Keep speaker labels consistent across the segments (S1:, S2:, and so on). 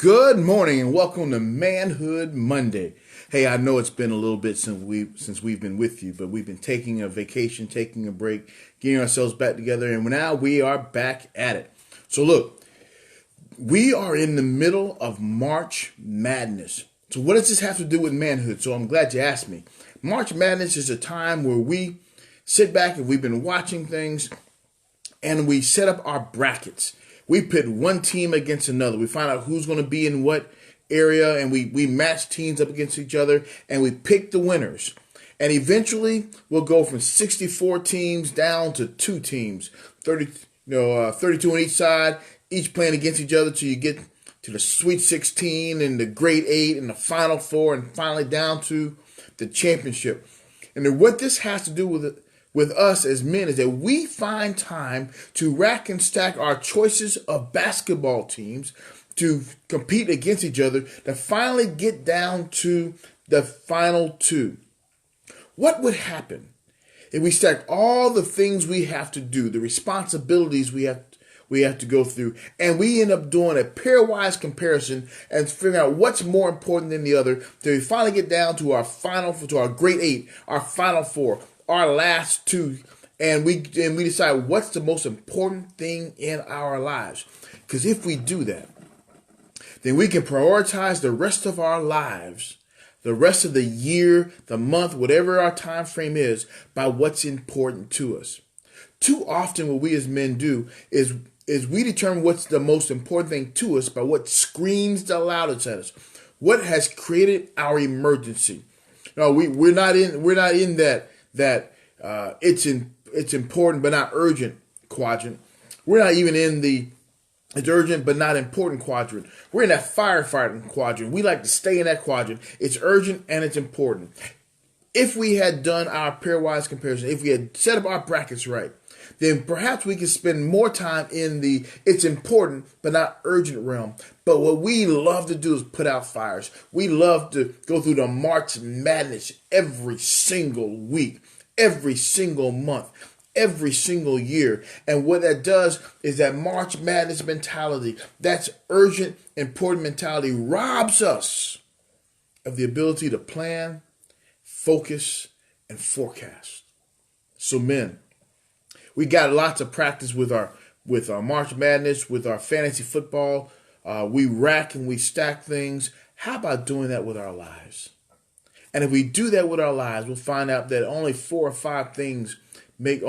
S1: Good morning and welcome to Manhood Monday. Hey, I know it's been a little bit since we've been with you, but we've been taking a vacation, taking a break, getting ourselves back together, and now we are back at it. So look, we are in the middle of March Madness. So what does this have to do with manhood? So I'm glad you asked me. March Madness is a time where we sit back and we've been watching things and we set up our brackets. We pit one team against another. We find out who's going to be in what area, and we match teams up against each other, and we pick the winners. And eventually, we'll go from 64 teams down to 2 teams, 32 on each side, each playing against each other till you get to the Sweet 16 and the Grade 8 and the Final Four, and finally down to the championship. And then what this has to do with us as men is that we find time to rack and stack our choices of basketball teams to compete against each other to finally get down to the final 2. What would happen if we stack all the things we have to do, the responsibilities we have to go through, and we end up doing a pairwise comparison and figuring out what's more important than the other till we finally get down to our Grade 8, our Final Four, our last 2, and we decide what's the most important thing in our lives. Because if we do that, then we can prioritize the rest of our lives, the rest of the year, the month, whatever our time frame is, by what's important to us. Too often what we as men do is we determine what's the most important thing to us by what screams the loudest at us. What has created our emergency? No, we're not in that it's important but not urgent quadrant. We're not even in the it's urgent but not important quadrant. We're in that firefighting quadrant. We like to stay in that quadrant. It's urgent and it's important. If we had done our pairwise comparison, if we had set up our brackets right, then perhaps we could spend more time in the it's important but not urgent realm. But what we love to do is put out fires. We love to go through the March Madness every single week, every single month, every single year. And what that does is that March Madness mentality, that's urgent, important mentality, robs us of the ability to plan, focus, and forecast. So men, we got lots of practice with our March Madness, with our fantasy football. We rack and we stack things. How about doing that with our lives? And if we do that with our lives, we'll find out that only 4 things make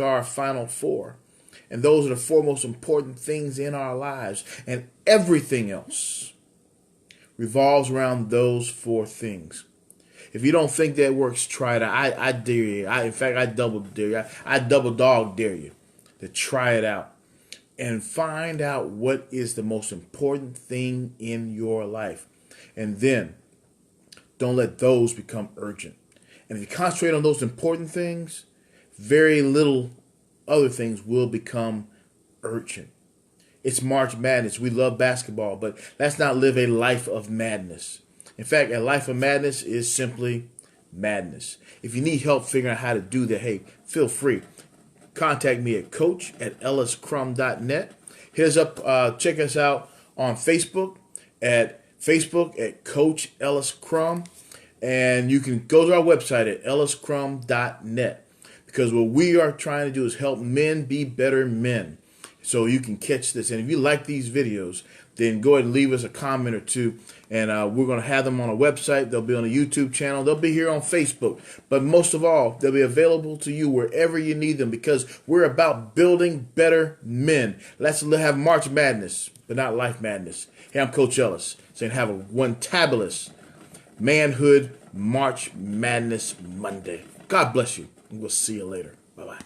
S1: our Final Four. And those are the 4 most important things in our lives. And everything else revolves around those 4 things. If you don't think that works, try it out. I dare you. I double dare you. I double dog dare you to try it out and find out what is the most important thing in your life. And then don't let those become urgent. And if you concentrate on those important things, very little other things will become urgent. It's March Madness. We love basketball, but let's not live a life of madness. In fact, a life of madness is simply madness. If you need help figuring out how to do that, hey, feel free. Contact me at coach@elliscrum.net. Hit us up, check us out on Facebook at Coach Ellis Crum. And you can go to our website at elliscrum.net. Because what we are trying to do is help men be better men. So you can catch this. And if you like these videos, then go ahead and leave us a comment or 2. And we're going to have them on a website. They'll be on a YouTube channel. They'll be here on Facebook. But most of all, they'll be available to you wherever you need them because we're about building better men. Let's have March Madness, but not life madness. Hey, I'm Coach Ellis saying have a one-tabulous Manhood March Madness Monday. God bless you. And we'll see you later. Bye-bye.